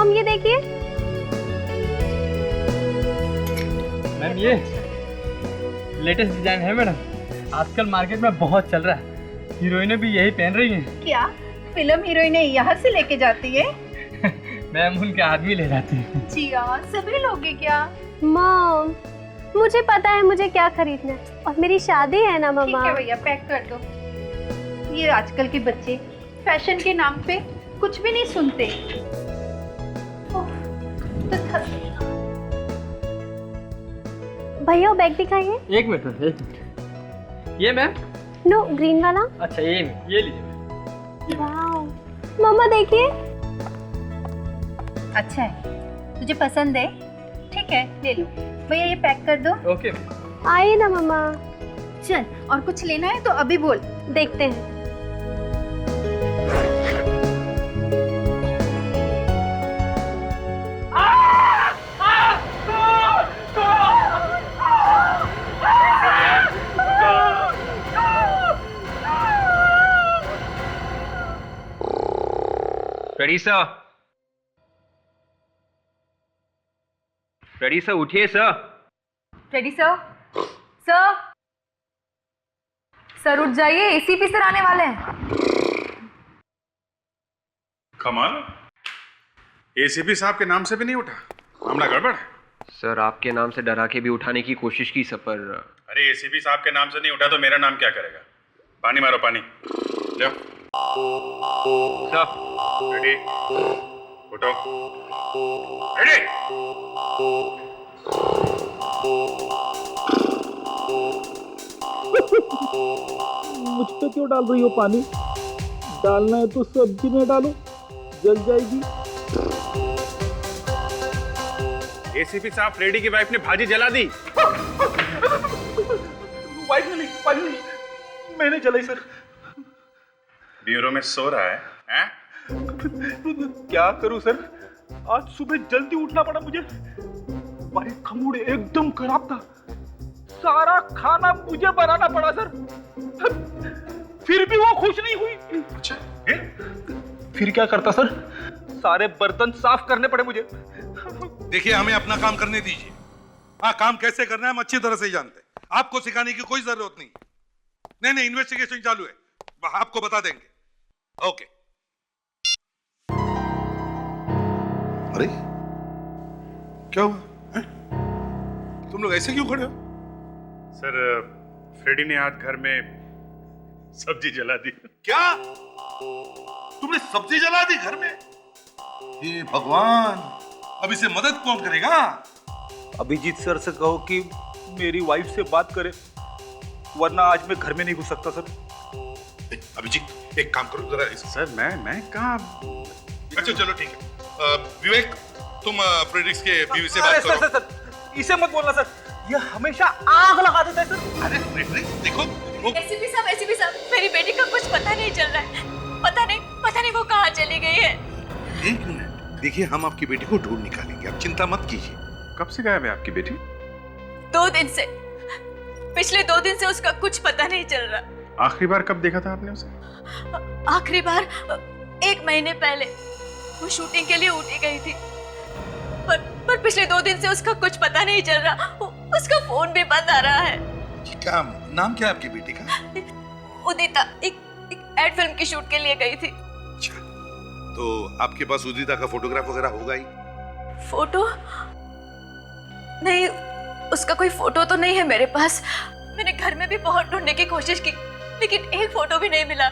Mom ये देखिए। Ma'am ये लेटेस्ट डिजाइन है मैडम, आजकल मार्केट में बहुत चल रहा है। हीरोइनें भी यही पहन रही हैं। क्या फिल्म हीरोइनें यहाँ से लेके जाती है? मैम उनके आदमी ले जाते हैं। जी हाँ, सभी लोग हैं क्या? मॉम मुझे पता है मुझे क्या खरीदना है, और मेरी शादी है ना ठीक मम्मा। है भैया, पैक कर दो। ये आजकल के बच्चे फैशन के नाम पे कुछ भी नहीं सुनते। ओह, तो भैया वो बैग दिखाइए। एक मिनट। ये मैम? नो ग्रीन वाला। अच्छा ये लीजिए मैम। वाओ मम्मा देखिए। अच्छा है, तुझे पसंद है? ठीक है ले लो। भैया ये पैक कर दो। ओके। आइए ना मम्मा। चल, और कुछ लेना है तो अभी बोल। देखते हैं। रेडी सर, उठिए sir. Ready sir? Sir sir उठ जाइए, एसीपी सर आने वाले हैं। कमाल, एसीपी साहब के नाम से भी नहीं उठा, मामला गड़बड़ है। सर आपके नाम से डरा के भी उठाने की कोशिश की सर, पर अरे एसीपी साहब के नाम से नहीं उठा तो मेरा नाम क्या करेगा? पानी मारो, पानी लो। सर रेडी, उठो। रेडी। मुझ पे क्यों डाल रही हो पानी? डालना है तो सब्जी में डालो, जल जाएगी। एसीपी साहब, फ्रेडी की वाइफ ने भाजी जला दी। वाइफ ने नहीं, पानी नहीं, मैंने जलाई सर। ब्यूरो में सो रहा है, हैं? क्या करूं सर, आज सुबह जल्दी उठना पड़ा मुझे। वाइफ का मूड एकदम खराब था, सारा खाना मुझे बनाना पड़ा सर। फिर भी वो खुश नहीं हुई। अच्छा, फिर क्या करता सर, सारे बर्तन साफ करने पड़े मुझे। देखिए हमें अपना काम करने दीजिए। हाँ, काम कैसे करना है हम अच्छी तरह से ही जानते हैं, आपको सिखाने की कोई जरूरत नहीं। नहीं, इन्वेस्टिगेशन चालू है, आपको बता देंगे। ओके। अरे क्या हुआ है? तुम लोग ऐसे क्यों खड़े हो? सर फ्रेडी ने आज घर में सब्जी जला दी। क्या तुमने सब्जी जला दी घर में? हे भगवान, अब इसे मदद कौन करेगा? अभिजीत सर से कहो कि मेरी वाइफ से बात करे, वरना आज मैं घर में नहीं घुस सकता सर। अभिजीत एक काम करो जरा सर मैं कहाँ? अच्छा चलो ठीक है। विवेक तुम प्रेडिक्स के बीवी से बात करो। सर, इसे मत बोलना सर, ये हमेशा आग लगा देता है सर। अरे देखो एसीपी साहब, मेरी बेटी का कुछ पता नहीं चल रहा है। पता नहीं वो कहाँ चली गई है। एक मिनट, देखिए हम आपकी बेटी को ढूंढ निकालेंगे, आप चिंता मत कीजिए। कब से गायब है आपकी बेटी? 2 दिन से, पिछले 2 दिन से उसका कुछ पता नहीं चल रहा। आखिरी बार कब देखा था आपने उसे? आखिरी बार 1 महीने पहले वो शूटिंग के लिए ऊटी गई थी, पर पिछले 2 दिन से उसका कुछ पता नहीं चल रहा। उसका फोन भी बंद आ रहा है। क्या नाम क्या है आपकी बेटी का? उदिता एक एड फिल्म की शूट के लिए गई थी। अच्छा, तो आपके पास उदिता का फोटोग्राफ वगैरह होगा ही? फोटो नहीं, उसका कोई फोटो तो नहीं है मेरे पास। मैंने घर में भी बहुत ढूंढने की कोशिश की, लेकिन एक फोटो भी नहीं मिला।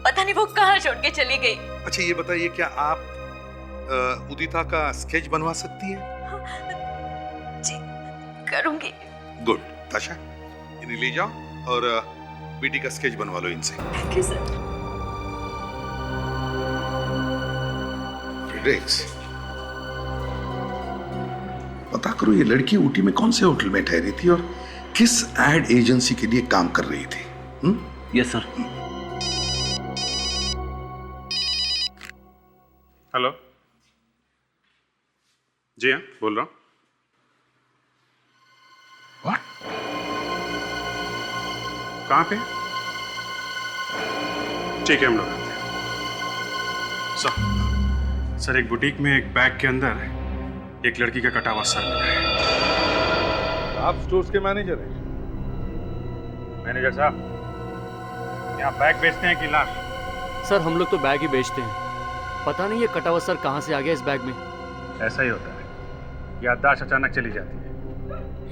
पता नहीं वो कहाँ छोड़ के चली गई। अच्छा ये बताइए, क्या आप उदिता का स्केच बनवा सकती है? जी करूंगी। गुड। ताशा इन्हें ले जाओ और बेटी का स्केच बनवा लो इनसे। Thank you sir. फ्रेडेक्स, पता करो ये लड़की ऊटी में कौन से होटल में ठहरी थी और किस एड एजेंसी के लिए काम कर रही थी। Yes sir. हेलो, जी हाँ बोल रहा हूँ। What? कहाँ पे? ठीक है हम लोग आते हैं। सर एक बुटीक में एक बैग के अंदर एक लड़की का कटा हुआ सर मिला है। आप स्टोर्स के मैनेजर हैं? मैनेजर साहब, यहाँ बैग बेचते हैं कि लाश? सर हम लोग तो बैग ही बेचते हैं। पता नहीं ये कटा हुआ सर कहाँ से आ गया इस बैग में। ऐसा ही होता है, याददाश्त अचानक चली जाती है,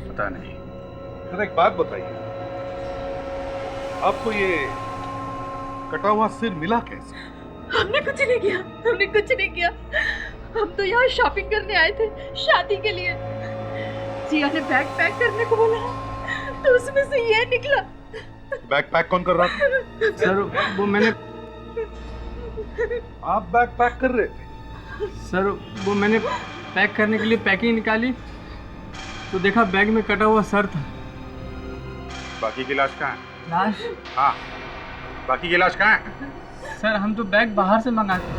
पता नहीं। सर एक बात बताइए, आपको ये कटा हुआ सिर मिला कैसे? हमने कुछ नहीं किया, हमने कुछ नहीं किया। हम तो यहाँ शॉपिंग करने आए थे, शादी के लिए। जिया ने बैग पैक करने को बोला तो उसमें से ये निकला। बैग पैक कौन कर रहा था? सर वो मैंने आप बैग पैक कर रहे थे? सर वो मैंने पैक करने के लिए पैकिंग निकाली तो देखा बैग में कटा हुआ सर था। बाकी की लाश कहाँ है? लाश? हाँ, बाकी की लाश कहाँ है? सर हम तो बैग बाहर से मंगाते,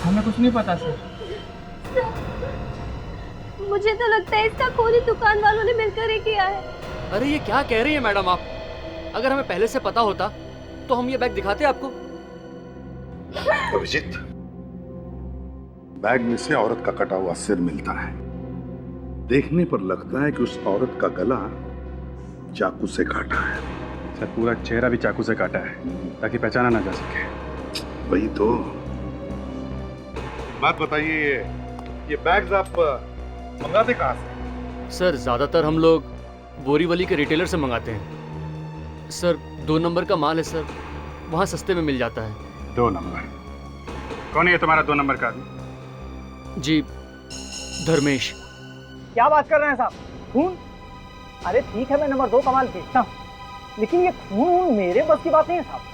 हमें कुछ नहीं पता सर। मुझे तो लगता है इसका खून ही दुकान वालों ने मिलकर ही किया है। अरे ये क्या कह रही है मैडम आप? अगर हमें पहले से पता होता तो हम ये बैग दिखाते आपको। अभिजीत, बैग में से औरत का कटा हुआ सिर मिलता है। देखने पर लगता है कि उस औरत का गला चाकू से काटा है। सर पूरा चेहरा भी चाकू से काटा है ताकि पहचाना ना जा सके। वही तो। बात बताइए, ये बैग्स आप मंगाते कहाँ से? सर ज्यादातर हम लोग बोरीवली के रिटेलर से मंगाते हैं। सर 2 नंबर का माल है सर, वहाँ सस्ते में मिल जाता है। 2 नंबर? कौन है ये तुम्हारा 2 नंबर का आदमी? जी धर्मेश। क्या बात कर रहे हैं साहब? खून? अरे ठीक है मैं नंबर 2 का माल बेचता हूँ, लेकिन ये खून मेरे बस की बात नहीं है साहब।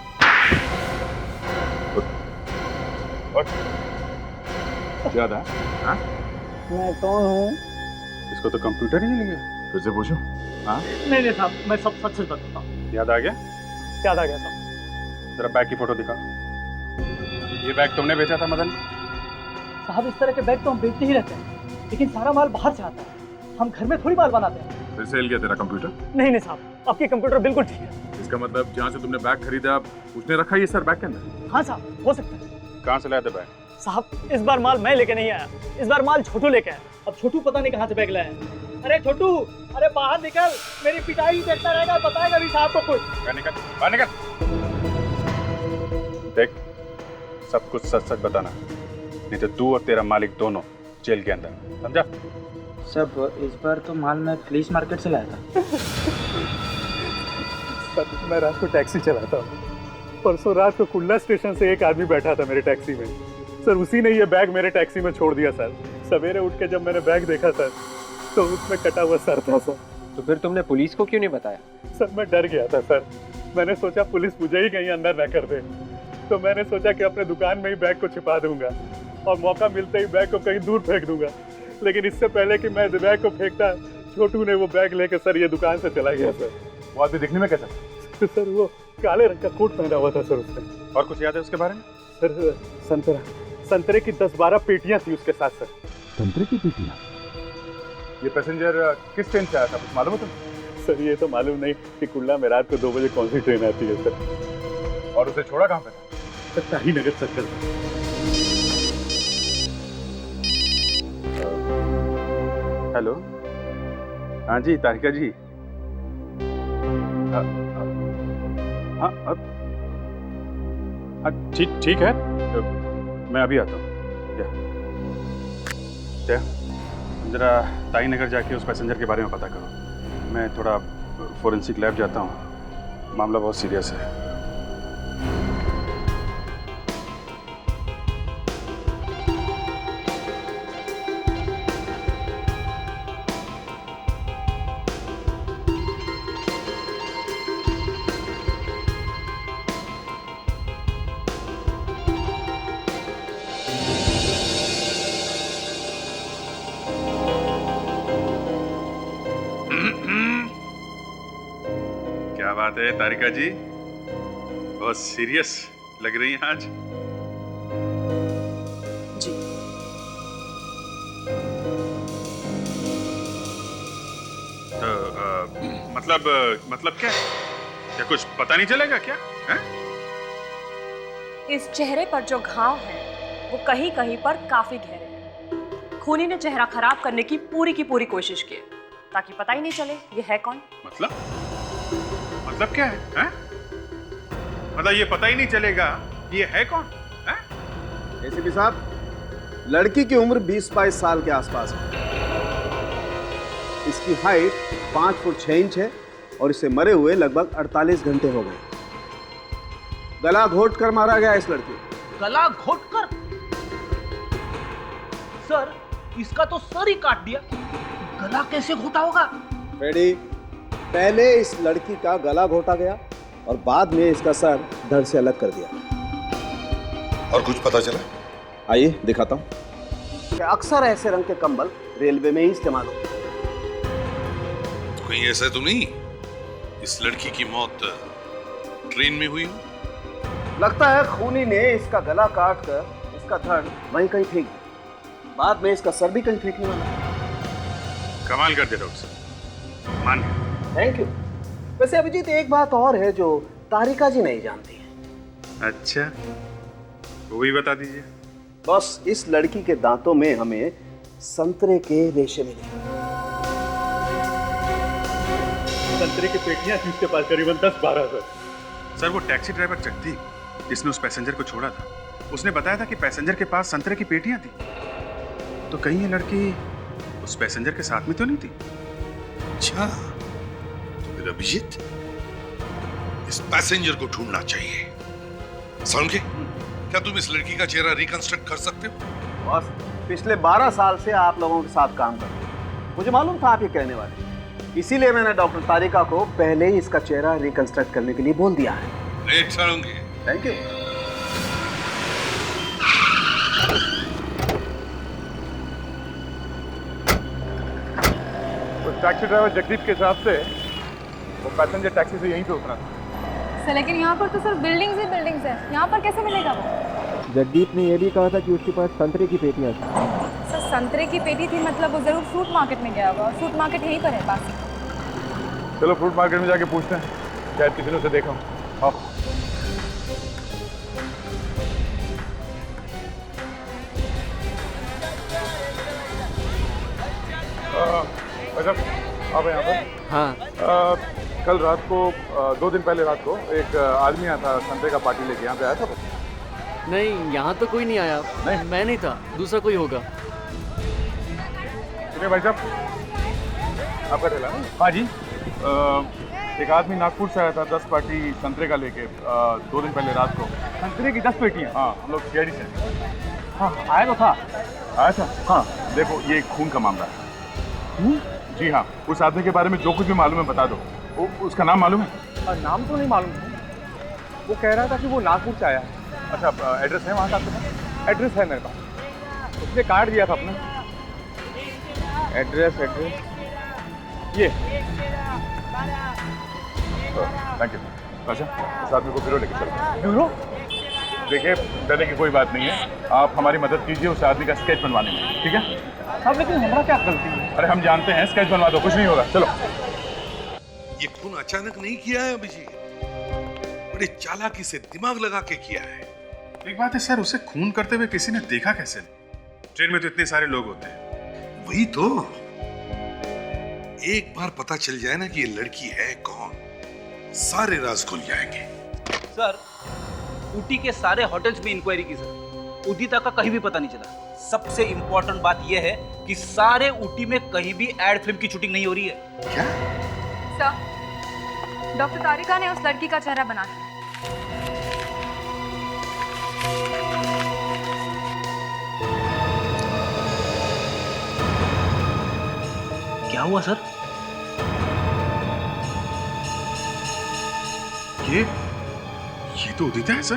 क्या था? हाँ? मैं कौन हूँ? इसको तो कंप्यूटर ही नहीं गया। फिर से पूछूं? हाँ? नहीं साहब, मैं सब सच सच बताता हूँ। याद आ गया? याद आ गया साहब। जरा बैग की फोटो दिखाओ। ये बैग तुमने बेचा था मदन? साहब इस तरह के बैग तो हम बेचते ही रहते हैं, लेकिन सारा माल बाहर से आता है, हम घर में थोड़ी माल बनाते हैं। फिर से हिल गया तेरा कंप्यूटर? नहीं साहब, आपकी कंप्यूटर बिल्कुल ठीक है। इसका मतलब जहाँ से तुमने बैग खरीदा उसने रखा ये सर बैग के अंदर? हाँ साहब, हो सकता है। कहाँ से लाया था बैग? साहब इस बार माल मैं लेके नहीं आया, इस बार माल छोटू लेके आया। अब छोटू पता नहीं कहाँ से बैग लाया है। अरे छोटू, अरे बाहर निकल, मेरी पिटाई देखता रहेगा, बताएगा भी साहब को कुछ। बाहर निकल। देख, सब कुछ सच सच बताना, नहीं तो तू और तेरा मालिक दोनों जेल के अंदर, समझा? सब इस बार तो माल मैं पुलिस मार्केट से लाया था। मैं रात को टैक्सी चलाता हूँ। परसों रात को कुल्ला स्टेशन से एक आदमी बैठा था मेरे टैक्सी में। सर उसी ने ये बैग मेरे टैक्सी में छोड़ दिया सर। सवेरे उठ के जब मैंने बैग देखा सर तो उसमें कटा हुआ सर था सर। तो फिर तुमने पुलिस को क्यों नहीं बताया? सर मैं डर गया था सर, मैंने सोचा पुलिस मुझे ही कहीं अंदर न कर दे, तो मैंने सोचा कि अपने दुकान में ही बैग को छिपा दूंगा और मौका मिलते ही बैग को कहीं दूर फेंक दूंगा। लेकिन इससे पहले कि मैं बैग को फेंकता, छोटू ने वो बैग लेकर सर ये दुकान से चला गया सर। वो आदमी दिखने में कैसा? तो सर वो काले रंग का कोट पहना हुआ था सर उसने। और कुछ याद है उसके बारे में? सर संतरे की 10-12 पेटियां थी उसके साथ सर। संतरे की पेटियां? ये पैसेंजर किस ट्रेन से आया था, कुछ मालूम है तुम्हें? सर ये तो मालूम नहीं कि कुल्ला में रात को 2 बजे कौन सी ट्रेन आती है सर। और उसे छोड़ा कहाँ पे था? सर शाही नगर सर्कल। हेलो, हाँ जी तारिका जी। हाँ ठीक है, मैं अभी आता हूँ। क्या जरा ताई नगर जाके उस पैसेंजर के बारे में पता करो। मैं थोड़ा फोरेंसिक लैब जाता हूँ, मामला बहुत सीरियस है। क्या बात है तारिका जी, बहुत सीरियस लग रही हैं आज। जी तो मतलब क्या कुछ पता नहीं चलेगा क्या है? इस चेहरे पर जो घाव है वो कहीं कहीं पर काफी गहरे हैं। खूनी ने चेहरा खराब करने की पूरी कोशिश की है, ताकि पता ही नहीं चले ये है कौन। मतलब क्या है, हैं? मतलब ये पता ही नहीं चलेगा ये है कौन? एसीपी साहब, लड़की की उम्र 20-22 साल के आसपास है। इसकी हाइट 5 फुट 6 इंच है और इसे मरे हुए लगभग 48 घंटे हो गए। गला घोट कर मारा गया इस लड़की को। गला घोट कर? सर, इसका तो सर ही काट दिया, गला कैसे घोटा होगा? रेडी, पहले इस लड़की का गला घोटा गया और बाद में इसका सर धड़ से अलग कर दिया। और कुछ पता चला? आइए दिखाता हूँ। अक्सर ऐसे रंग के कंबल रेलवे में ही इस्तेमाल होते हैं। कहीं ऐसा तो नहीं इस लड़की की मौत ट्रेन में हुई हो? लगता है खूनी ने इसका गला काट कर इसका धड़ वहीं कहीं फेंक दिया, बाद में इसका सर भी कहीं फेंकने वाला। कमाल कर दिया डॉक्टर साहब, मान गए। Thank you. वैसे अभिजीत, एक बात और है जो तारिका जी नहीं जानती है। अच्छा, वो भी बता दीजिए। बस इस लड़की के दांतों में हमें संतरे के रेशे मिले। संतरे की पेटियां थी उसके पास करीबन 10-12 सर। वो टैक्सी ड्राइवर जगदीप जिसने उस पैसेंजर को छोड़ा था, उसने बताया था कि पैसेंजर के पास संतरे की पेटियां थी। तो कहीं ये लड़की उस पैसेंजर के साथ में तो नहीं थी? अच्छा, तो फिर अभिजीत इस पैसेंजर को ढूंढना चाहिए। समझे? क्या तुम इस लड़की का चेहरा रिकंस्ट्रक्ट कर सकते हो? बस पिछले 12 साल से आप लोगों के साथ काम कर रहे हैं। मुझे मालूम था आप ये कहने वाले, इसीलिए मैंने डॉक्टर तारिका को पहले ही इसका चेहरा रिकंस्ट्रक्ट करने के लिए बोल दिया है। Thank you. तो टैक्सी ड्राइवर जगदीप के हिसाब से वो पैसेंजर टैक्सी से यहीं पे उतरा था। सर लेकिन यहाँ पर तो सिर्फ बिल्डिंग्स ही बिल्डिंग्स है, यहाँ पर कैसे मिलेगा वो? जगदीप ने यह भी कहा था कि उसके पास संतरे की पेटियां थी। सर संतरे की पेटी थी मतलब वो जरूर फ्रूट मार्केट में गया होगा, फ्रूट मार्केट यहीं पर है पास। चलो फ्रूट मार्केट में जाके पूछते हैं, शायद किसी ने उसे देखा हो। आओ। आप यहाँ पर? हाँ। कल रात को 2 दिन पहले रात को एक आदमी आया था संतरे का पार्टी लेके, यहाँ पे आया था? नहीं, यहाँ तो कोई नहीं आया। नहीं, मैं नहीं था, दूसरा कोई होगा। भाई साहब, आपका ठेला ना? हाँ जी। एक आदमी नागपुर से आया था 10 पार्टी संतरे का लेके 2 दिन पहले रात को। संतरे की 10 पेटियाँ? हाँ, हम लोग सीआईडी से। हाँ, आया तो था। आया था? हाँ। देखो, ये खून का मामला है। जी हाँ, उस आदमी के बारे में जो कुछ भी मालूम है बता दो। उसका नाम मालूम है? नाम तो नहीं मालूम, वो कह रहा था कि वो नागपुर से आया है। अच्छा, एड्रेस है वहाँ का आपके पास? एड्रेस है मेरे पास, उसने कार्ड दिया था अपना। एड्रेस ये। Thank you. अच्छा, इस आदमी को ब्यूरो लेके चलते। ब्यूरो? देखिए, डरने की कोई बात नहीं है, आप हमारी मदद कीजिए उस आदमी का स्केच बनवाने में, ठीक है? साहब लेकिन हमारा क्या गलती है? अरे हम जानते हैं, स्केच बनवा दो, कुछ नहीं होगा। चलो। ये खून अचानक नहीं किया है अभिजीत, बड़े चालाकी से दिमाग लगा के किया है। एक बात है सर, उसे खून करते हुए किसी ने देखा कैसे? ट्रेन में तो इतने सारे लोग होते हैं। वही तो, एक बार पता चल जाए ना कि ये लड़की है कौन, सारे राज खुल जाएंगे। सर, ऊटी के सारे होटल्स में इंक्वायरी की सर, उदिता का कहीं भी पता नहीं चला। सबसे इंपॉर्टेंट बात यह है कि सारे ऊटी में कहीं भी एड फिल्म की शूटिंग नहीं हो रही है। क्या? सर, डॉक्टर तारिका ने उस लड़की का चेहरा बना दिया। क्या हुआ सर? ये तो उदिता है सर।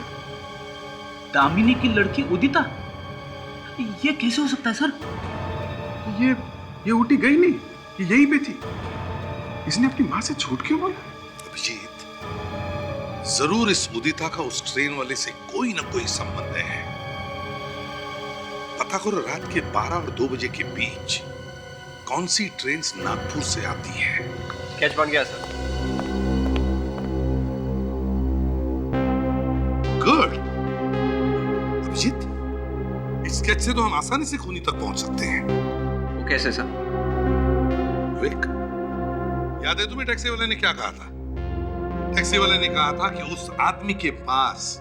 दामिनी की लड़की उदिता? ये कैसे हो सकता है सर? ये ऊटी गई नहीं, ये यहीं पे थी। इसने अपनी माँ से झूठ क्यों बोला? अभिजीत, जरूर इस उदिता का उस ट्रेन वाले से कोई ना कोई संबंध है। पता करो रात के 12 और 2 बजे के बीच कौन सी ट्रेन नागपुर से आती है। स्केच बन गया सर। गुड। अभिजीत, स्केच से तो हम आसानी से खूनी तक पहुंच सकते हैं। वो कैसे सर? विक, याद है तुम्हें टैक्सी वाले ने क्या कहा था? टैक्सी वाले ने कहा था कि उस आदमी के पास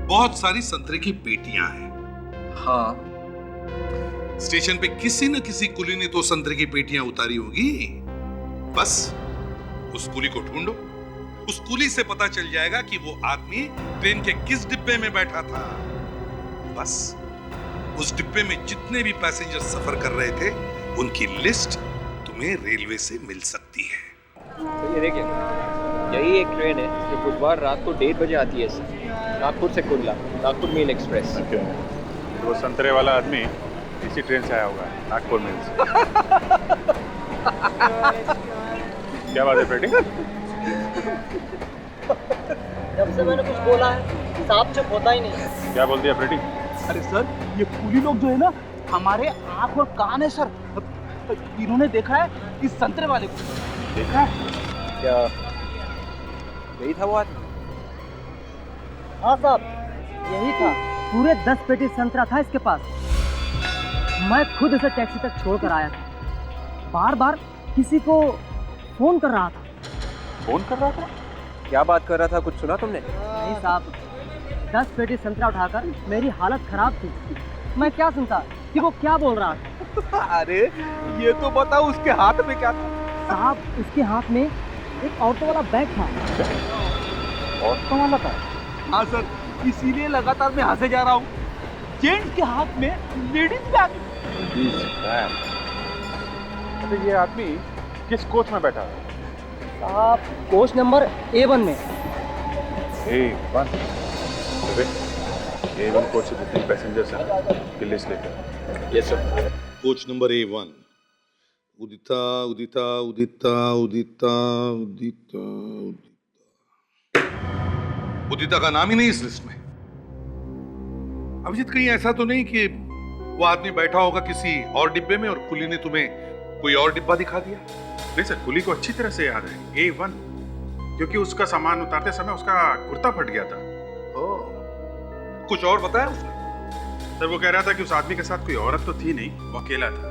बहुत सारी संतरे की पेटियां हैं। हाँ। स्टेशन पे किसी न किसी कुली ने तो संतरे की पेटियां उतारी होगी। बस उस कुली को ढूंढो, उस कुली से पता चल जाएगा कि वो आदमी ट्रेन के किस डिब्बे में बैठा था। बस उस डिब्बे में जितने भी पैसेंजर सफर कर रहे थे उनकी लिस्ट तुम्हें रेलवे से मिल सकती है। तो ये देखिए, यही एक ट्रेन है जो बुधवार रात को 1:30 बजे आती है सर, नागपुर से Kurla, Nagpur mail express. Okay, वो संतरे वाला आदमी इसी ट्रेन से आया होगा, नागपुर मेल से। क्या बात है फ्रेडी? जब से मैंने कुछ बोला है साहब चुप होता ही नहीं। क्या बोल दिया फ्रेडी? अरे सर, ये कुली लोग जो है ना, हमारे आंख और कान है सर। इन्होंने देखा है इस संतरे वाले को। देखा है? क्या यही था वो आदमी? हाँ साहब, यही था। पूरे 10 पेटी संतरा था इसके पास। मैं खुद इसे टैक्सी तक छोड़ कर आया था। बार बार किसी को फोन कर रहा था। फोन कर रहा था? क्या बात कर रहा था, कुछ सुना तुमने? नहीं साहब, 10 पेटी संतरा उठाकर मेरी हालत खराब थी। मैं क्या सुनता कि वो क्या बोल रहा था। अरे ये तो बताओ, उसके हाथ में क्या था? साहब, उसके हाथ में एक ऑटो वाला बैग था। ऑटो वाला था? हाँ सर, इसीलिए लगातार मैं हंसे जा रहा हूँ। जेंट्स के हाथ में लेडीज बैग। तो ये आदमी किस कोच में बैठा है? साहब, कोच नंबर A1 में। A1? A1 कोच से जितने पैसेंजर्स हैं की लिस्ट लेकर। Yes sir. Coach number A1, उदिता उदिता उदिता उदिता उदिता उदिता। उदिता का नाम ही नहीं इस लिस्ट में। अभिजीत, कहीं ऐसा तो नहीं कि वो आदमी बैठा होगा किसी और डिब्बे में और कुली ने तुम्हें कोई और डिब्बा दिखा दिया? नहीं सर, कुली को अच्छी तरह से याद है A1, क्योंकि उसका सामान उतारते समय उसका कुर्ता फट गया था। कुछ और बताया उसने? सर, वो कह रहा था कि उस आदमी के साथ कोई औरत तो थी नहीं, वो अकेला था।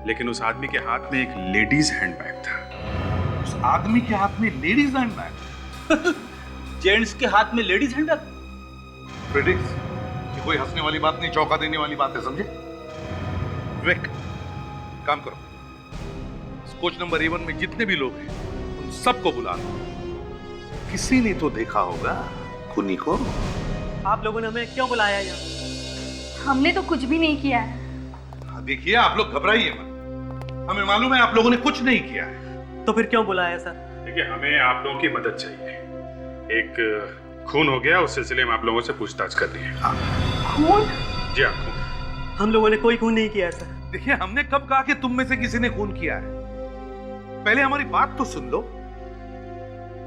लेकिन उस आदमी के हाथ में एक लेडीज हैंडबैग था। उस आदमी के हाथ में लेडीज हैंडबैग? जेंट्स के हाथ में लेडीज हैंडबैग? प्रेडिक्स, ये कोई हंसने वाली बात नहीं, चौंका देने वाली बात है, समझे? विक, काम करो, कोच नंबर A1 में जितने भी लोग हैं उन सबको बुला लो। किसी ने तो देखा होगा खूनी को। आप लोगों ने हमें क्यों बुलाया यहाँ? हमने तो कुछ भी नहीं किया है। देखिए, आप लोग घबराइए मत, हमें मालूम है आप लोगों ने कुछ नहीं किया है। तो फिर क्यों बुलाया सर? देखिए, हमें आप लोगों की मदद चाहिए। एक खून हो गया, उस सिलसिले में आप लोगों से पूछताछ कर रही है। खून? जी हाँ, खून। हम लोगों ने कोई खून नहीं किया सर। देखिए, हमने कब कहा कि तुम में से किसी ने खून किया है? पहले हमारी बात तो सुन लो।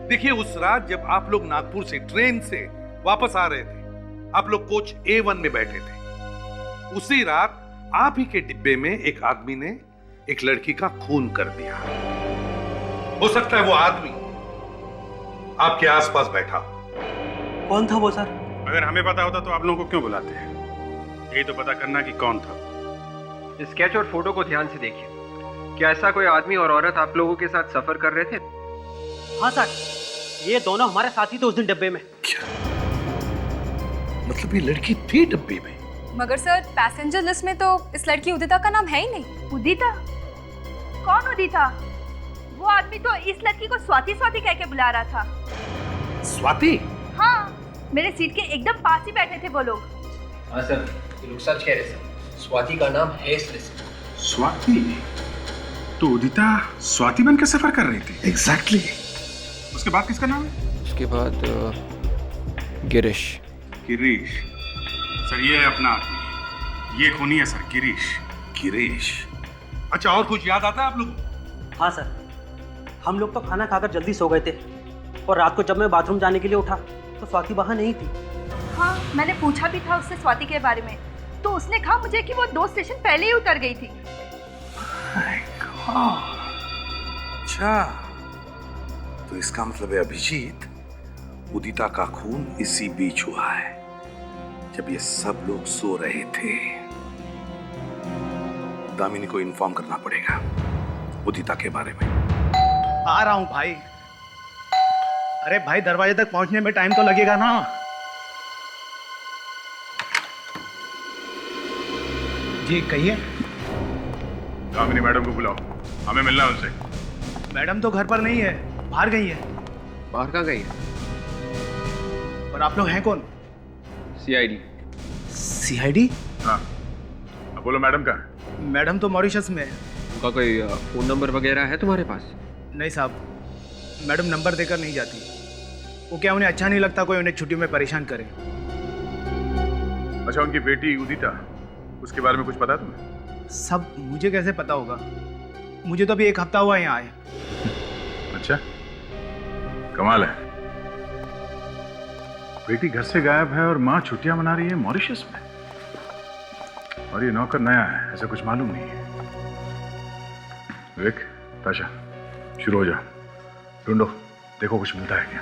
देखिए, उस रात जब आप लोग नागपुर से ट्रेन से वापस आ रहे थे, आप लोग कोच A1 में बैठे थे। उसी रात आप ही के डिब्बे में एक आदमी ने एक लड़की का खून कर दिया। हो सकता है वो आदमी आपके आसपास बैठा। कौन था वो सर? अगर हमें पता होता तो आप लोगों को क्यों बुलाते हैं? यही तो पता करना कि कौन था। स्केच और फोटो को ध्यान से देखिए। क्या ऐसा कोई आदमी और औरत आप लोगों के साथ सफर कर रहे थे? हाँ सर, ये दोनों हमारे साथी थे उस दिन डब्बे में। क्या मतलब ये लड़की थी डब्बे में? मगर सर, पैसेंजर लिस्ट में तो इस लड़की उदिता का नाम है ही नहीं। उदिता? कौन उदिता? वो आदमी तो इस लड़की को स्वाति स्वाति कह के बुला रहा था। स्वाति? हाँ, मेरे सीट के एकदम पास ही बैठे थे वो लोग। हाँ सर, ये लोग सच कह रहे सर। स्वाति का नाम है इस लिस्ट में। स्वाति? तो उदिता स्वाति बन के सफर कर रही थी? एग्जैक्टली। उसके बाद किसका नाम है? उसके बाद गिरीश। गिरीश? सर, ये है अपना आदमी, ये खूनी है सर, गिरीश। गिरीश? अच्छा, और कुछ याद आता है आप लोगों को? हाँ सर, हम लोग तो खाना खाकर जल्दी सो गए थे और रात को जब मैं बाथरूम जाने के लिए उठा तो स्वाति वहाँ नहीं थी। हाँ, मैंने पूछा भी था उससे स्वाति के बारे में, तो उसने कहा मुझे कि वो 2 स्टेशन पहले ही उतर गई थी। अच्छा, तो इसका मतलब है अभिजीत, उदिता का खून इसी बीच हुआ है, जब ये सब लोग सो रहे थे। दामिनी को इन्फॉर्म करना पड़ेगा उदिता के बारे में। आ रहा हूँ भाई। अरे भाई, दरवाजे तक पहुंचने में टाइम तो लगेगा ना। जी कहिए। दामिनी मैडम को बुलाओ, हमें मिलना है उनसे। मैडम तो घर पर नहीं है, बाहर गई है। बाहर कहाँ गई है? और आप लोग हैं कौन? CID। CID? हाँ, अब बोलो मैडम कहाँ है? मैडम तो मॉरिशस में है। उनका कोई फोन नंबर वगैरह है तुम्हारे पास? नहीं साहब, मैडम नंबर देकर नहीं जाती। वो क्या, उन्हें अच्छा नहीं लगता कोई उन्हें छुट्टियों में परेशान करे। अच्छा, उनकी बेटी उदिता, उसके बारे में कुछ पता है तुम्हें? सब मुझे कैसे पता होगा? मुझे तो अभी 1 हफ्ता हुआ यहाँ आए। अच्छा, कमाल है। बेटी घर से गायब है और माँ छुट्टियां मना रही है मॉरिशस में। और ये नौकर नया है, ऐसा कुछ मालूम नहीं है। विवेक, ताशा, शुरू हो जाओ। ढूंढो, देखो कुछ मिलता है क्या।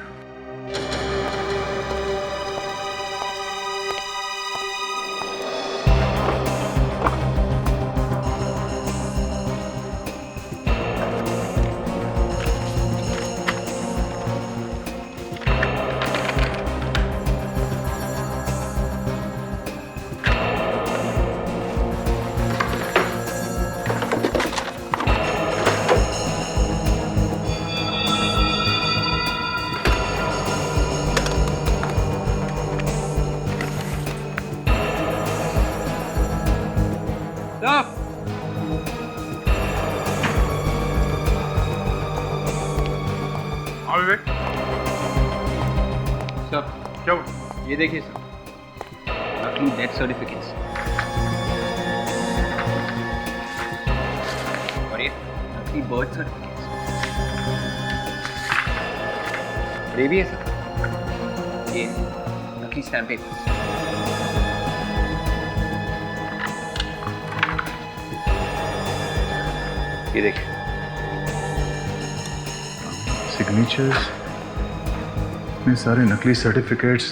हाँ विवेक, सर क्या हुआ? ये देखिए सर, नकली डेथ सर्टिफिकेट्स और ये नकली बर्थ सर्टिफिकेट्स। ये भी है सर, ये नकली स्टैम्प पेपर्स। ये देखिए सिग्नेचर्स, इतने सारे नकली सर्टिफिकेट्स,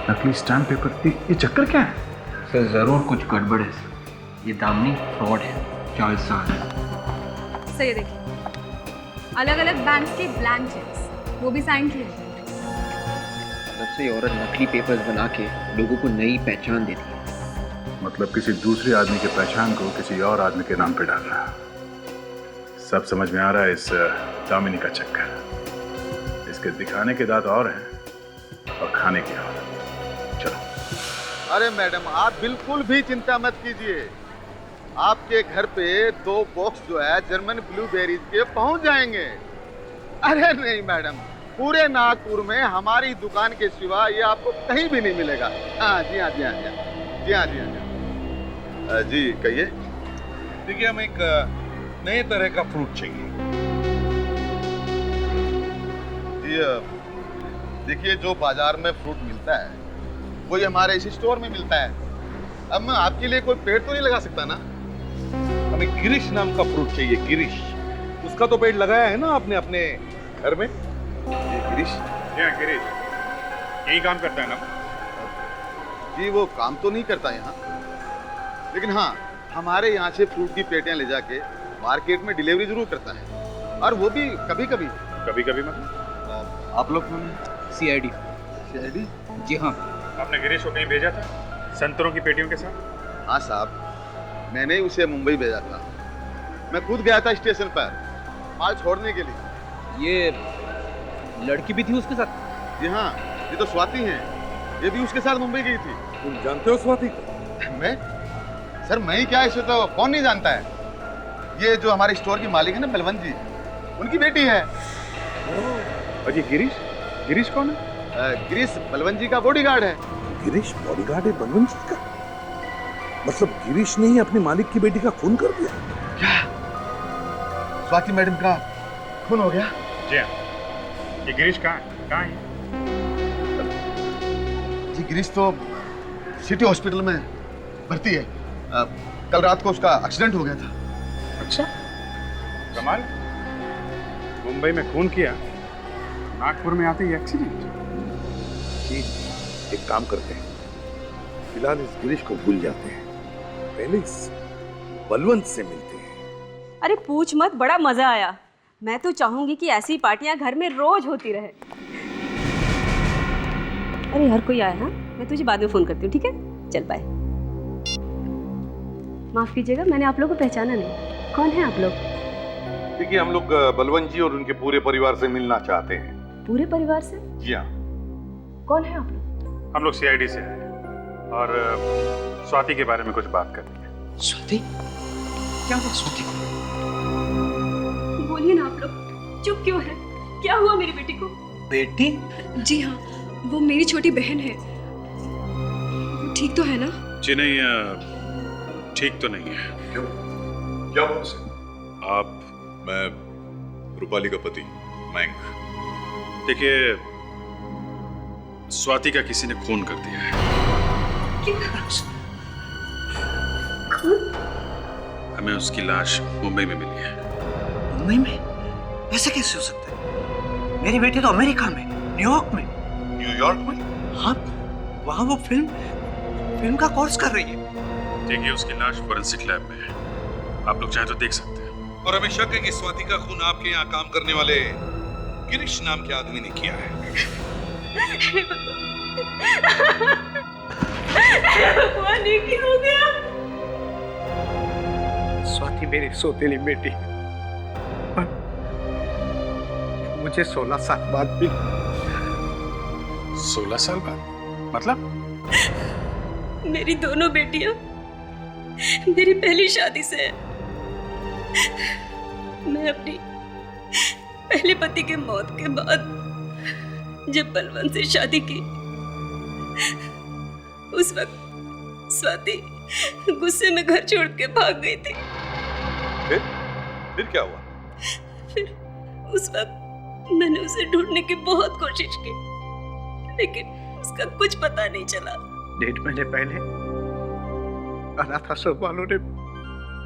नकली स्टैम्प पेपर, ये चक्कर क्या है? सर जरूर कुछ गड़बड़ है सर, ये दामिनी फ्रॉड है, जालसाज है। सर ये देखिए, अलग अलग बैंक के ब्लैंक चेक्स, वो भी साइन किए हैं। तब से ये औरत नकली पेपर्स बना के लोगों को नई पहचान देती है। मतलब किसी दूसरे आदमी की पहचान को किसी और आदमी के नाम पे डालना। सब समझ में आ रहा है इस दामिनी का चक्कर। इसके दिखाने के दांत और हैं और खाने के और। चलो। अरे मैडम, आप बिल्कुल भी चिंता मत कीजिए। आपके घर पे 2 बॉक्स जो है जर्मन ब्लूबेरीज के पहुंच जाएंगे। अरे नहीं मैडम, पूरे नागपुर में हमारी दुकान के सिवा ये आपको कहीं भी नहीं मिलेगा। हाँ जी, हाँ जी, हाँ जी, जी हाँ, जी हाँ जी। जी कहिए। देखिए, हमें एक नए तरह का फ्रूट चाहिए। जी देखिए, जो बाजार में फ्रूट मिलता है वही हमारे इस स्टोर में मिलता है। अब मैं आपके लिए कोई पेड़ तो नहीं लगा सकता ना। हमें गिरीश नाम का फ्रूट चाहिए, गिरीश। उसका तो पेड़ लगाया है ना आपने अपने घर में? ये गिरीश? क्या गिरीश यही काम करता है ना? जी वो काम तो नहीं करता यहाँ, लेकिन हाँ हमारे यहाँ से फ्रूट की पेटियां ले जाके मार्केट में डिलीवरी जरूर करता है, और वो भी कभी कभी। कभी कभी मतलब? आप लोग कौन? CID। CID? जी हाँ। आपने गिरीश को कहीं भेजा था संतरों की पेटियों के साथ? हाँ साहब, मैंने ही उसे मुंबई भेजा था। मैं खुद गया था स्टेशन पर माल छोड़ने के लिए। ये लड़की भी थी उसके साथ? जी हाँ, ये तो स्वाति हैं, ये भी उसके साथ मुंबई गई थी। तुम जानते हो स्वाति को? मैं? सर मैं ही क्या, इसे तो कौन नहीं जानता है। ये जो हमारे स्टोर की मालिक है ना, बलवंत जी, उनकी बेटी है। अजी गिरीश? गिरीश कौन है? गिरीश बलवंत जी का बॉडीगार्ड है। गिरीश बॉडीगार्ड है बलवंत जी का? मतलब गिरीश ने ही अपनी मालिक की बेटी का खून कर दिया? क्या? स्वाति मैडम का खून हो गया? जी हाँ। ये गिरीश कहाँ है? कहाँ है? जी गिरीश तो सिटी हॉस्पिटल में भर्ती है। कल रात को उसका एक्सीडेंट हो गया था। अच्छा, कमाल। मुंबई में खून किया, नागपुर में आते ही एक्सीडेंट। जी, एक काम करते हैं, फिलहाल इस गिरीश को भूल जाते हैं। पहले इस बलवंत से मिलते हैं। अरे पूछ मत, बड़ा मजा आया। मैं तो चाहूंगी कि ऐसी पार्टियां घर में रोज होती रहे। अरे हर कोई आया ना, मैं तुझे बाद में फोन करती हूँ, ठीक है? चल बाय। माफ कीजिएगा, मैंने आप लोगों को पहचाना नहीं। कौन है आप लोग? देखिए, हम लोग बलवंत जी और उनके पूरे परिवार से मिलना चाहते हैं। पूरे परिवार से? जी हाँ। कौन है आप लोग? हम लोग सीआईडी से हैं और स्वाति के बारे में कुछ बात करनी है। स्वाति? क्या हुआ स्वाति को? बोलिए ना आप लोग, चुप क्यों है? क्या हुआ मेरी बेटी को? बेटी? जी हाँ, वो मेरी छोटी बहन है। वो ठीक तो है ना? जी नहीं, ठीक तो नहीं है। क्यों? क्या हुआ उसे? आप? मैं रूपाली का पति मयंक। देखिए, स्वाति का किसी ने खून कर दिया है। हमें उसकी लाश मुंबई में मिली है। मुंबई में? ऐसा कैसे हो सकता है? मेरी बेटी तो अमेरिका में, न्यूयॉर्क में। न्यूयॉर्क में? हाँ, वहाँ वो फिल्म का कोर्स कर रही है। देखिए, उसकी लाश फोरेंसिक लैब में है, आप लोग चाहे तो देख सकते हैं। और हमें शक है कि स्वाति का खून आपके यहाँ काम करने वाले गिरीश नाम के आदमी ने किया है। भगवान, ये क्या हो गया? स्वाति मेरी सौतेली बेटी, मुझे 16 साल बाद भी। 16 साल बाद? मतलब? मेरी दोनों बेटियां मेरी पहली शादी से है। मैं अपनी पहले पति के मौत के बाद जब बलवंत से शादी की, उस वक्त स्वाति गुस्से में घर छोड़ के भाग गई थी। फिर क्या हुआ? फिर उस वक्त मैंने उसे ढूंढने की बहुत कोशिश की, लेकिन उसका कुछ पता नहीं चला। 1.5 महीने पहले अनाथ आश्रम वालों ने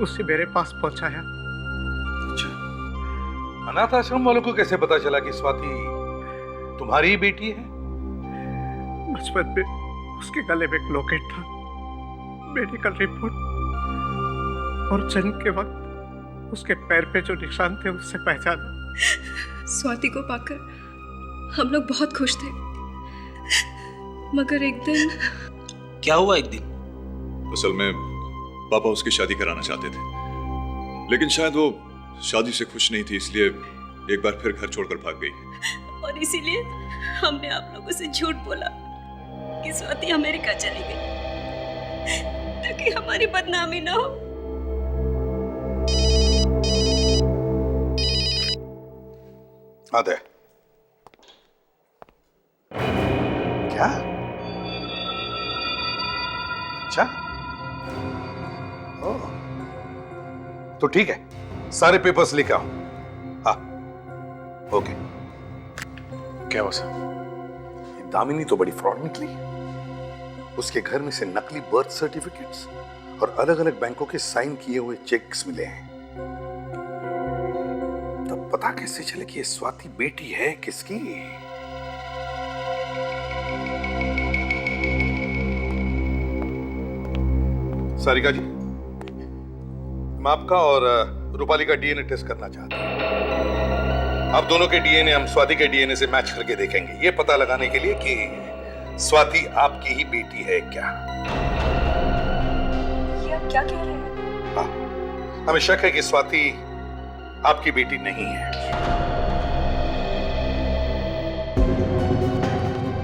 उसे मेरे पास पहुंचाया। अच्छा, अनाथ आश्रम वालों को कैसे पता चला कि स्वाति तुम्हारी ही बेटी है? बचपन में उसके गले में एक लॉकेट था, मेडिकल रिपोर्ट और जन्म के वक्त उसके पैर पे जो निशान थे उससे पहचाना। स्वाति को पाकर हम लोग बहुत खुश थे, मगर एक दिन। क्या हुआ एक दिन? असल में पापा उसकी शादी कराना चाहते थे, लेकिन शायद वो शादी से खुश नहीं थी, इसलिए एक बार फिर घर छोड़कर भाग गई। और इसीलिए हमने आप लोगों से झूठ बोला कि स्वाति अमेरिका चली गई, ताकि हमारी बदनामी ना हो। आते क्या? अच्छा, ओह, तो ठीक है, सारे पेपर्स लेकर आओ। हाँ, ओके। क्या हुआ सर? दामिनी तो बड़ी फ्रॉड निकली। उसके घर में से नकली बर्थ सर्टिफिकेट्स और अलग अलग बैंकों के साइन किए हुए चेक्स मिले हैं। तब पता कैसे चले कि ये स्वाति बेटी है किसकी? सारिका जी, मैं आपका और रूपाली का डीएनए टेस्ट करना चाहता हूं। आप दोनों के डीएनए हम स्वाति के डीएनए से मैच करके देखेंगे, ये पता लगाने के लिए कि स्वाति आपकी ही बेटी है क्या। ये आप क्या कह रहे हैं? हाँ, हमें शक है कि स्वाति आपकी बेटी नहीं है।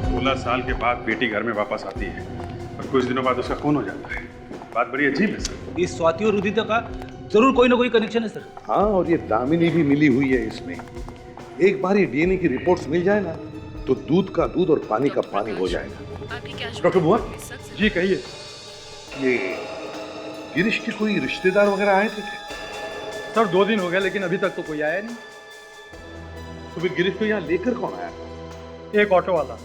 16 साल के बाद बेटी घर में वापस आती है और कुछ दिनों बाद उसका खून हो जाता है। बात बड़ी अजीब है सर। इस स्वाति और रुदिता का जरूर कोई ना कोई कनेक्शन है सर। हाँ, और ये दामिनी भी मिली हुई है इसमें। एक बार ये डीएनए की रिपोर्ट्स मिल जाए ना, तो दूध का दूध और पानी का पानी हो जाएगा। डॉक्टर बुआ जी, कहिए। ये गिरीश के कोई रिश्तेदार वगैरह आए थे क्या? सर 2 दिन हो गए, लेकिन अभी तक तो कोई आया नहीं। तो फिर गिरीश को यहाँ लेकर कौन आया? एक ऑटो वाला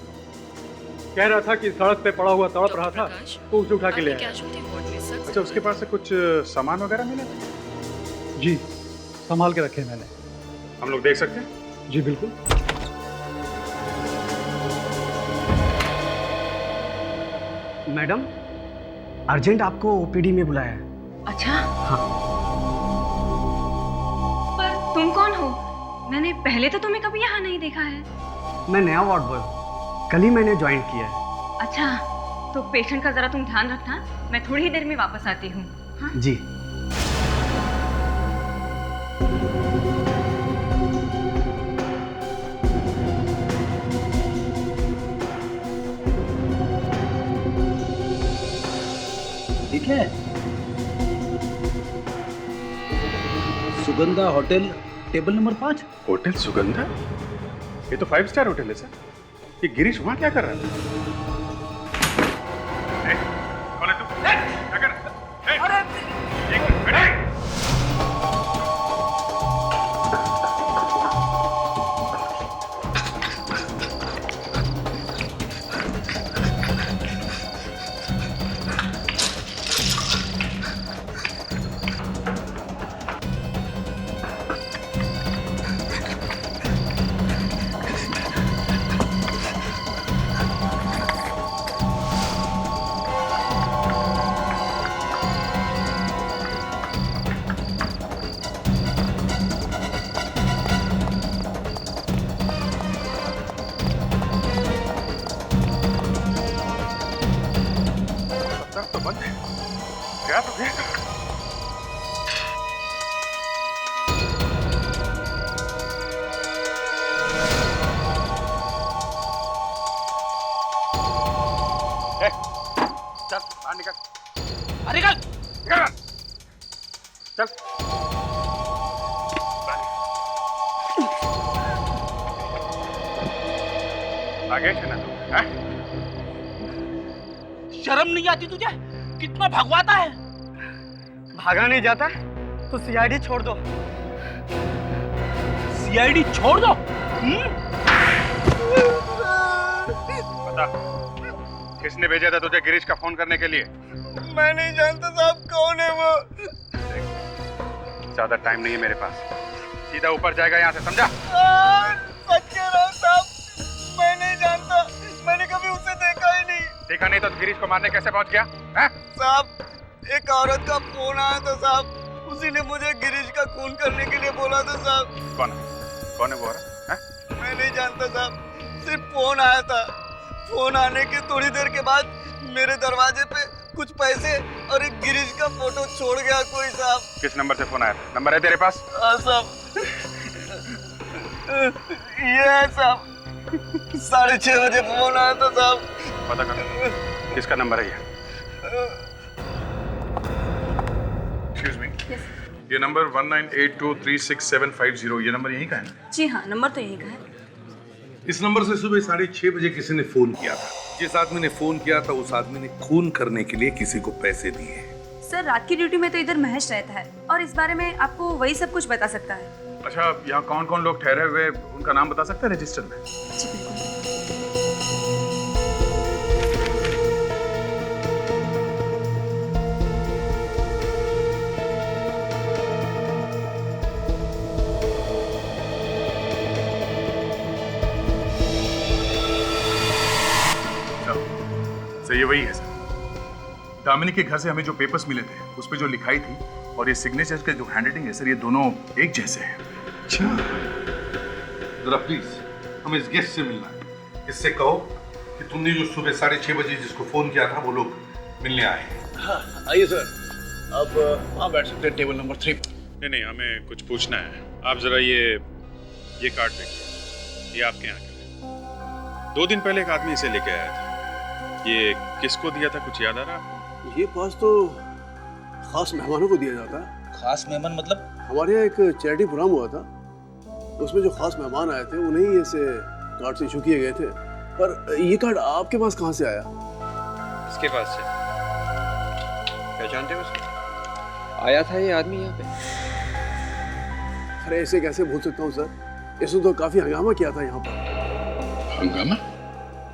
कह रहा था कि सड़क पे पड़ा हुआ तड़प रहा था, तो उसे उठा के ले आया। अच्छा, उसके पास से कुछ सामान वगैरह मिला? जी, संभाल के रखे मैंने। हम लोग देख सकते हैं? जी बिल्कुल। मैडम, अर्जेंट आपको ओपीडी में बुलाया है। अच्छा, हाँ। तुम कौन हो? मैंने पहले तो तुम्हें कभी यहाँ नहीं देखा है। मैं नया वार्ड बॉय हूँ, कल ही मैंने ज्वाइन किया है। अच्छा, तो पेशेंट का जरा तुम ध्यान रखना, मैं थोड़ी ही देर में वापस आती हूँ। हाँ? जी। ठीक है। Sugandha hotel, table number 5। Hotel Sugandha? ये तो 5 स्टार होटल है सर। ये गिरीश वहां क्या कर रहा है? कौन है तू? क्या कर रहा है? अरे एक मिनट बैठ। अरे निकल, निकल, चल। आगे चला तू, हैं? शर्म नहीं आती तुझे? कितना भगवाता है। भागा नहीं जाता तो सीआईडी छोड़ दो। सीआईडी छोड़ दो? बता, किसने भेजा था तुझे गिरीश का फोन करने के लिए? मैं नहीं जानता साहब कौन है वो। ज्यादा टाइम नहीं है मेरे पास, सीधा ऊपर जाएगा यहाँ से, समझा? सच कह रहा हूँ साहब, मैं नहीं जानता, मैंने कभी उसे देखा ही नहीं। देखा नहीं तो गिरीश को मारने कैसे पहुँच गया? हैं? साहब, एक औरत का फोन आया था साहब, उसी ने मुझे गिरीश का खून करने के लिए बोला था साहब। कौन है वो औरत? हैं? मैं नहीं जानता साहब, सिर्फ फोन आया था। फोन आने के थोड़ी देर के बाद मेरे दरवाजे पे कुछ पैसे और एक गिरीश का फोटो छोड़ गया कोई साहब। किस नंबर से फोन आया था? नंबर है तेरे पास? हाँ साहब, ये है साहब, 6:30 बजे फोन आया था साहब। पता कर किसका नंबर है ये? Excuse me. ये नंबर 1982367750, ये नंबर यहीं का है ना? जी हाँ, नंबर तो यही का है। इस नंबर से सुबह 6:30 बजे किसी ने फोन किया था। जिस आदमी ने फोन किया था उस आदमी ने खून करने के लिए किसी को पैसे दिए। सर, रात की ड्यूटी में तो इधर महेश रहता है और इस बारे में आपको वही सब कुछ बता सकता है। अच्छा, यहाँ कौन कौन लोग ठहरे हुए उनका नाम बता सकते हैं रजिस्टर में? जी बिल्कुल। सर ये वही है सर। दामिनी के घर से हमें जो पेपर्स मिले थे उस पे जो लिखाई थी और ये सिग्नेचर के जो हैंडराइटिंग है सर, ये दोनों एक जैसे हैं। अच्छा, जरा प्लीज हमें इस गेस्ट से मिलना है। इससे कहो कि तुमने जो सुबह 6:30 बजे जिसको फोन किया था वो लोग मिलने आए हैं। हाँ, आइए सर, आप वहाँ बैठ सकते हैं, टेबल नंबर 3। नहीं, हमें कुछ पूछना है। आप जरा ये कार्ड देखिए, ये आपके यहाँ का। 2 दिन पहले एक आदमी इसे लेके आया था। ये किसको दिया था, कुछ याद आ रहा है? ये पास तो खास मेहमानों को दिया जाता है। खास मेहमान मतलब? हमारे यहाँ एक चैरिटी प्रोग्राम हुआ था, उसमें जो खास मेहमान आए थे उन्हें ऐसे कार्ड से इशू किए गए थे। पर ये कार्ड आपके पास कहाँ से आया? इसके पास से। पहचानते हो उसको? आया था ये आदमी यहाँ पे। अरे ऐसे कैसे भूल सकता हूँ सर, इसने तो काफी हंगामा किया था यहाँ पर। हंगामा?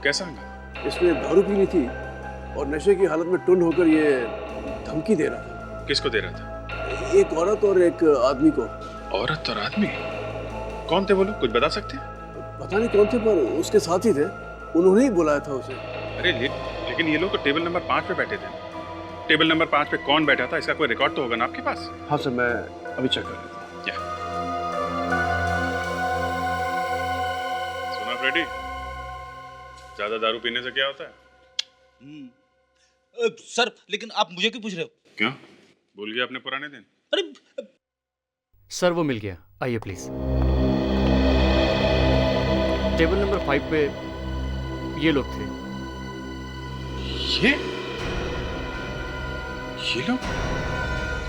कैसा हंगामा? इसने दारू पी ली थी और नशे की हालत में टुंड होकर ये धमकी दे रहा था। किसको दे रहा था? एक औरत और एक आदमी को। औरत और आदमी? कौन थे वो लोग, कुछ बता सकते हैं? पता नहीं कौन थे, पर उसके साथ ही थे, उन्होंने ही बुलाया था उसे। अरे लेकिन ये लोग तो टेबल नंबर 5 पे बैठे थे। टेबल नंबर 5 पे कौन बैठा था, इसका कोई रिकॉर्ड तो होगा ना आपके पास? हाँ सर, मैं अभी चेक कर लेता हूँ। आप रेडी? ज्यादा दारू पीने से क्या होता है? सर लेकिन आप मुझे क्यों पूछ रहे हो? क्यों? भूल गया अपने पुराने दिन? अरे सर वो मिल गया, आइए प्लीज। टेबल नंबर 5 पे ये लोग थे। ये लोग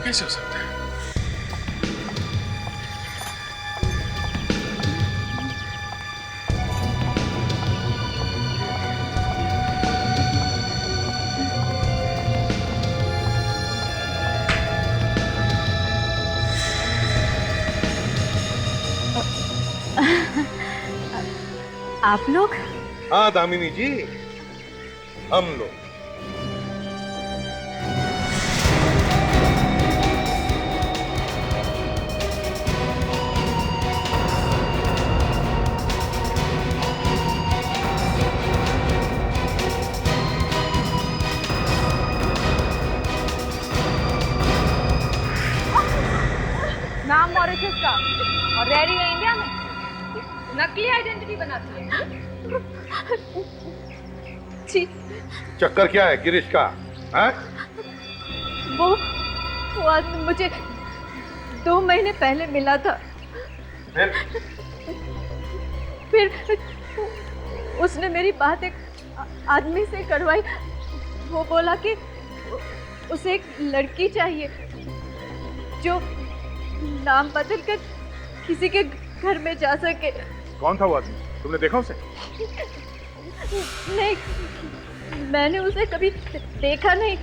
कैसे हो सकते हैं? आप लोग? हाँ दामिनी जी, हम लोग। नाम मॉरिशस का और रह रही है इंडिया में। नकली आइडेंटिटी बनाती है। जी चक्कर क्या है गिरीश का? हैं? वो आदमी मुझे 2 महीने पहले मिला था। फिर उसने मेरी बात एक आदमी से करवाई। वो बोला कि उसे एक लड़की चाहिए जो नाम बदल कर किसी के घर में जा सके। कौन था वो आदमी? तुमने देखा उसे? नहीं, मैंने उसे कभी देखा नहीं।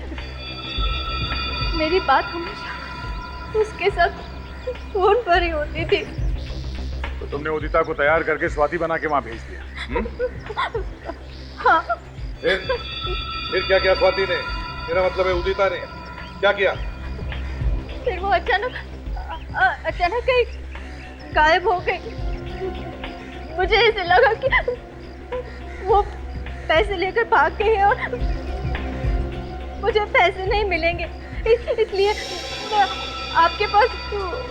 मेरी बात हमेशा उसके साथ फोन पर ही होती थी। तो तुमने उदिता को तैयार करके स्वाति बना के वहां भेज दिया? हाँ। फिर क्या किया स्वाति ने? मेरा मतलब है उदिता ने क्या किया? फिर वो अचानक कहीं गायब हो गई। मुझे ऐसे लगा कि वो पैसे लेकर भाग गई है और मुझे पैसे नहीं मिलेंगे, इसलिए मैं आपके पास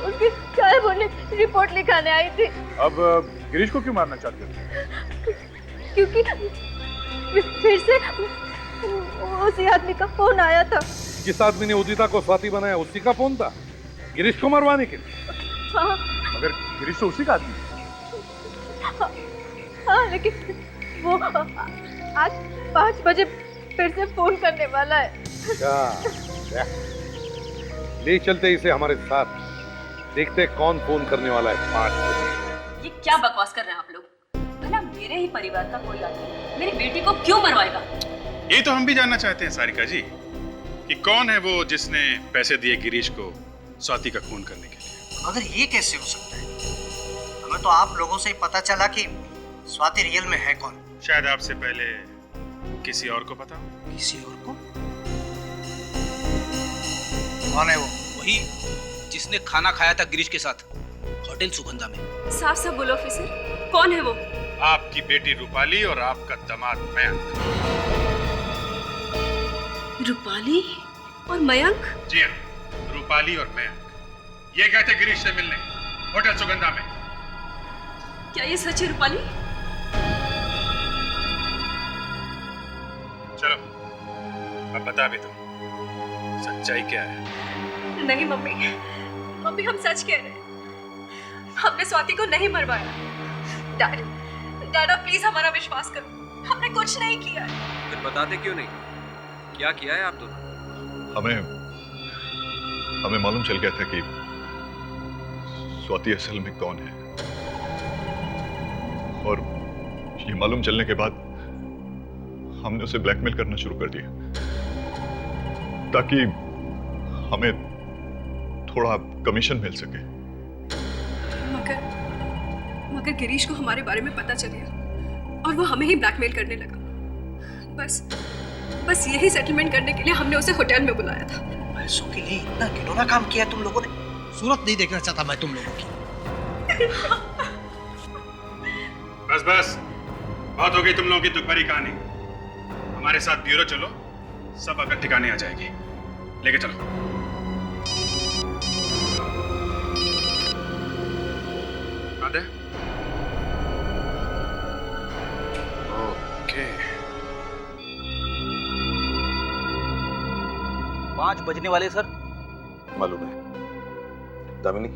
उसकी गायब होने की रिपोर्ट लिखाने आई थी। अब गिरीश को क्यों मारना चाहते हो? क्योंकि फिर से उसी आदमी का फोन आया था। जिस आदमी ने उदिता को स्वाति बनाया उसी का फोन था गिरीश को मरवाने के लिए? हाँ। मगर गिरीश तो उसी का आदमी है। हाँ, लेकिन वो आज 5 बजे फिर से फोन करने वाला है। क्या? ले चलते इसे हमारे साथ, देखते कौन फोन करने वाला है 5 बजे। ये क्या बकवास कर रहे हैं आप लोग? भला मेरे ही परिवार का कोई आदमी मेरी बेटी को क्यों मरवाएगा? ये तो हम भी जानना चाहते हैं सारिका जी कि कौन है वो जिसने पैसे दिए गिरीश को स्वाति का खून करने के लिए। मगर ये कैसे हो सकता है? हमें तो आप लोगों से ही पता चला कि स्वाति रियल में है कौन। शायद आपसे पहले किसी और को पता हो। किसी और को? कौन है वो? वही जिसने खाना खाया था गिरीश के साथ होटल सुगंधा में। साफ साफ बोलो ऑफिसर, कौन है वो? आपकी बेटी रूपाली और आपका दामाद मयंक। रूपाली और मयंक? जी हाँ, रूपाली और मयंक ये गए थे गिरीश से मिलने होटल सुगंधा में। क्या ये सच है रूपाली? चलो अब बता भी दो सच्चाई क्या है। नहीं मम्मी, मम्मी हम सच कह रहे हैं। हमने स्वाति को नहीं मरवाया। डैडा प्लीज हमारा विश्वास करो, हमने कुछ नहीं किया है। फिर बताते क्यों नहीं? क्या किया है आप दोनों? हमें मालूम चल गया था कि स्वाति असल में कौन है, और ये मालूम चलने के बाद हमने उसे ब्लैकमेल करना शुरू कर दिया ताकि हमें थोड़ा कमीशन मिल सके। मगर गिरीश को हमारे बारे में पता चल गया और वो हमें ही ब्लैकमेल करने लगा। बस यही सेटलमेंट करने के लिए हमने उसे होटल में बुलाया था। पैसों के लिए इतना घिनौना काम किया तुम लोगों ने। सूरत नहीं देखना चाहता मैं तुम लोगों की। बस बहुत हो गई तुम लोगों की दुखभरी कहानी। हमारे साथ ब्यूरो चलो, सब अगर ठिकाने आ जाएगी। लेके चलो। आते 5 बजने वाले सर। मालूम है दामिनी?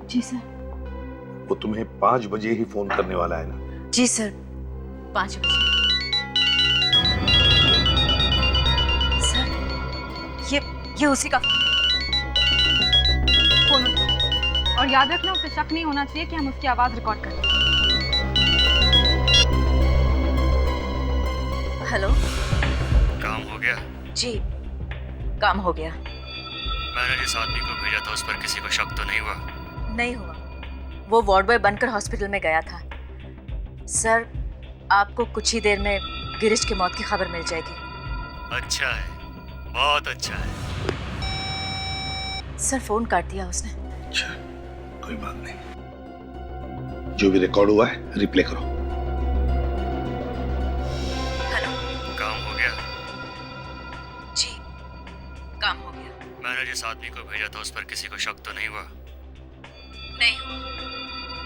जी सर। वो तुम्हें 5 बजे ही फोन करने वाला है ना? जी सर, 5 बजे। सर, ये उसी का फोन उठाओ। और याद रखना, उसे शक नहीं होना चाहिए कि हम उसकी आवाज रिकॉर्ड कर रहे हैं। हेलो। काम हो गया? जी, काम हो गया। मैंने जिस आदमी को भेजा था उस पर किसी को शक तो नहीं हुआ? नहीं हुआ, वो वार्ड बॉय बनकर हॉस्पिटल में गया था। सर, आपको कुछ ही देर में गिरीश की मौत की खबर मिल जाएगी। अच्छा है, बहुत अच्छा है। सर, फोन काट दिया उसने। अच्छा, कोई बात नहीं। जो भी रिकॉर्ड हुआ है रिप्ले करो। हेलो। काम हो गया? जी, काम हो गया। मैंने जिस आदमी को भेजा था उस पर किसी को शक तो नहीं हुआ? नहीं हुआ,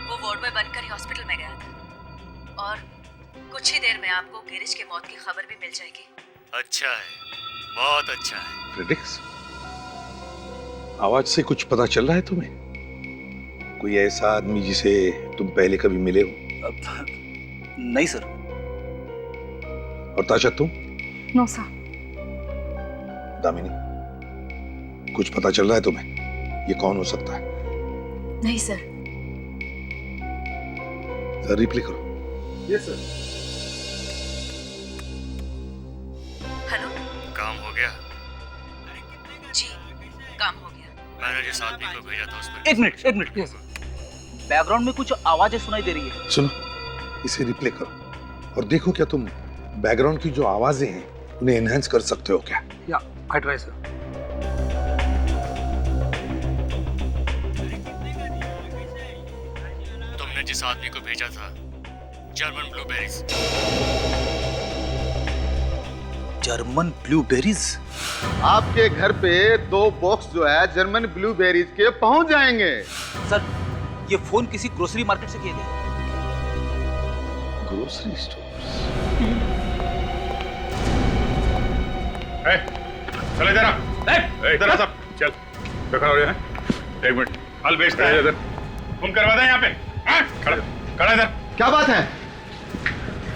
वो वार्ड बॉय बनकर ही हॉस्पिटल में गया था। और कुछ ही देर में आपको गिरीश की मौत की खबर भी मिल जाएगी। अच्छा है, बहुत अच्छा है। प्रेडिक्स, आवाज से कुछ पता चल रहा है तुम्हें? कोई ऐसा आदमी जिसे तुम पहले कभी मिले हो? नहीं सर। और ताशा तुम? No sir. दामिनी, कुछ पता चल रहा है तुम्हें? ये कौन हो सकता है? नहीं सर। सर, रिप्ले करो। Yes sir. हेलो। काम हो गया? जी, काम हो गया। मैंने जिस आदमी को भेजा था उस पर। एक मिनट। बैकग्राउंड में कुछ आवाजें सुनाई दे रही है। सुनो, इसे रिप्ले करो और देखो क्या तुम बैकग्राउंड की जो आवाजें हैं उन्हें एनहांस कर सकते हो क्या? या, आई ट्राई सर। तुमने जिस आदमी को भेजा था, जर्मन ब्लूबेरीज। German blueberries? आपके घर पे 2 बॉक्स जो है जर्मन ब्लूबेरीज के पहुंच जाएंगे। सर, ये फोन किसी ग्रोसरी मार्केट से किए गए। Grocery store? चल इधर आ। इधर आ सब। चल, क्या खड़ा हो रहा है? 1 मिनट, माल बेचता है इधर। फोन करवा दे यहाँ पे। खड़ा इधर। क्या बात है?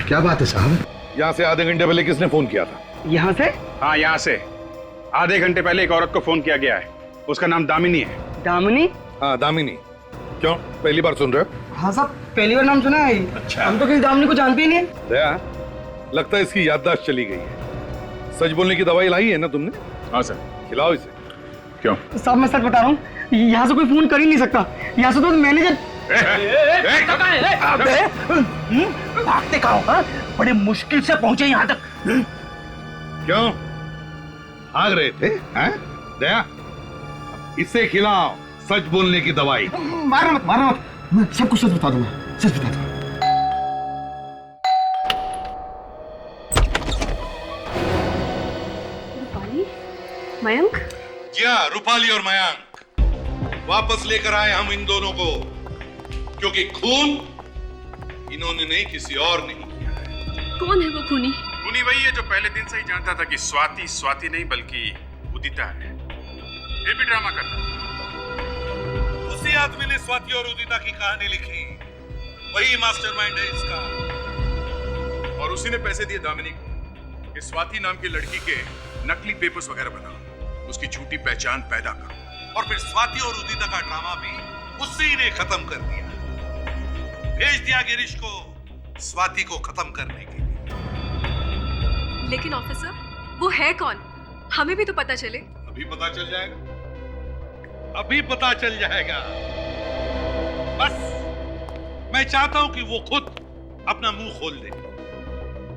क्या बात है साहब? यहाँ से आधे घंटे पहले किसने फोन किया था? यहाँ से? हाँ, यहाँ से आधे घंटे पहले एक औरत को फोन किया गया है। उसका नाम दामिनी है। दामिनी? हाँ, दामिनी। क्यों, पहली बार सुन रहे हो? हाँ साहब, पहली बार नाम सुना है। अच्छा। हम तो किसी दामिनी को जानते ही नहीं। दया, लगता है इसकी याददाश्त चली गई है। सच बोलने की दवाई लाई है ना तुमने? हाँ सर। खिलाओ इसे। क्यों? साहब, मैं सच बता रहा हूँ, यहाँ से कोई फोन कर ही नहीं सकता। यहाँ से तो मैनेजर। भागते कहाँ हो? बड़े मुश्किल से पहुंचे यहाँ तक। क्यों भाग रहे थे? हैं? दया, इसे खिलाओ सच बोलने की दवाई। मारना मत, मारना मत। मैं सब कुछ सच बता दूंगा, सच बता दूंगा। रूपाली, मयंक। जी हाँ, रूपाली और मयंक वापस लेकर आए हम इन दोनों को, क्योंकि खून इन्होंने नहीं, किसी और ने किया है। कौन है वो खूनी? खूनी वही है जो पहले दिन से ही जानता था कि स्वाति नहीं बल्कि उदिता है। ये भी ड्रामा करता है। उसी आदमी ने स्वाति और उदिता की कहानी लिखी, वही मास्टरमाइंड है इसका। और उसी ने पैसे दिए दामिनी को कि स्वाति नाम की लड़की के नकली पेपर्स वगैरह बनाओ, उसकी झूठी पहचान पैदा करो, और फिर स्वाति और उदिता का ड्रामा भी उसी ने खत्म कर दिया। भेज दिया गिरीश को स्वाति को खत्म करने के लिए। लेकिन ऑफिसर, वो है कौन? हमें भी तो पता चले। अभी पता चल जाएगा, अभी पता चल जाएगा। बस मैं चाहता हूं कि वो खुद अपना मुंह खोल दे,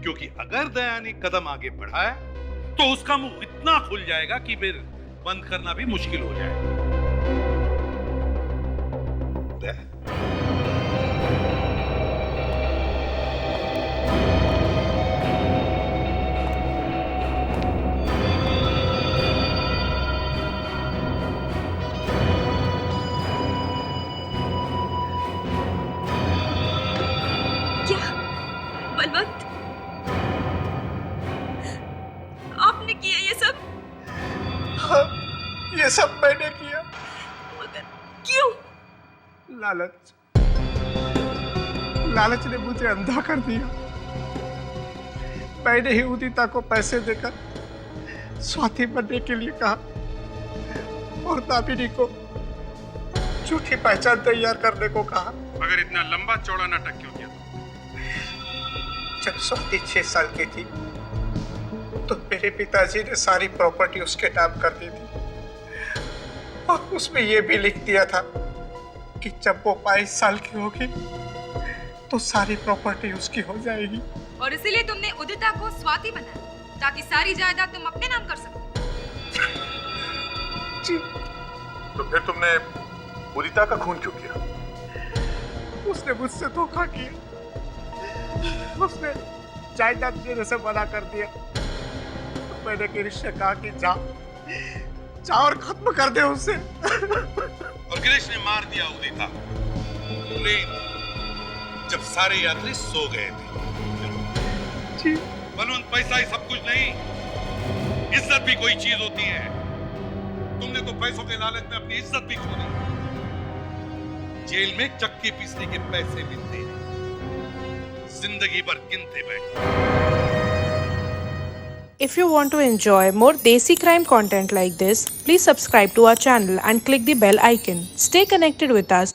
क्योंकि अगर दया ने कदम आगे बढ़ाया तो उसका मुंह इतना खुल जाएगा कि फिर बंद करना भी मुश्किल हो जाएगा। दया, बलवंत, आपने किया ये सब? हाँ। ये सब मैंने किया। क्यों? लालच, लालच ने मुझे अंधा कर दिया। मैंने ही उदिता को पैसे देकर स्वाति बनने के लिए कहा और दामिनी को झूठी पहचान तैयार करने को कहा। अगर इतना लंबा चौड़ा नाटक क्यों किया? जब स्वाति 6 साल की थी तो मेरे पिताजी ने सारी प्रॉपर्टी उसके नाम कर दी थी और उसमें यह भी लिख दिया था कि जब वो 22 साल की होगी तो सारी प्रॉपर्टी उसकी हो जाएगी। और इसीलिए तुमने उदिता को स्वाति बनाया ताकि सारी जायदाद तुम अपने नाम कर सको। जी। तो फिर तुमने उदिता का खून क्यों किया? उसने मुझसे धोखा किया। उसने जायदाद देने से मना कर दिया। तो मैंने गिरीश से कहा कि जा और खत्म कर दे उसे। और गिरीश ने मार दिया उदिता। ट्रेन जब सारे यात्री सो गए थे। जी। बलवंत, पैसा ही सब कुछ नहीं, इज्जत भी कोई चीज होती है। तुमने तो पैसों के लालच में अपनी इज्जत भी खो दी। जेल में चक्की पीसने के पैसे मिलते हैं, जिंदगी भर गिनते बैठे। If you want to enjoy more Desi crime content like this, please subscribe to our channel and click the bell icon. Stay connected with us.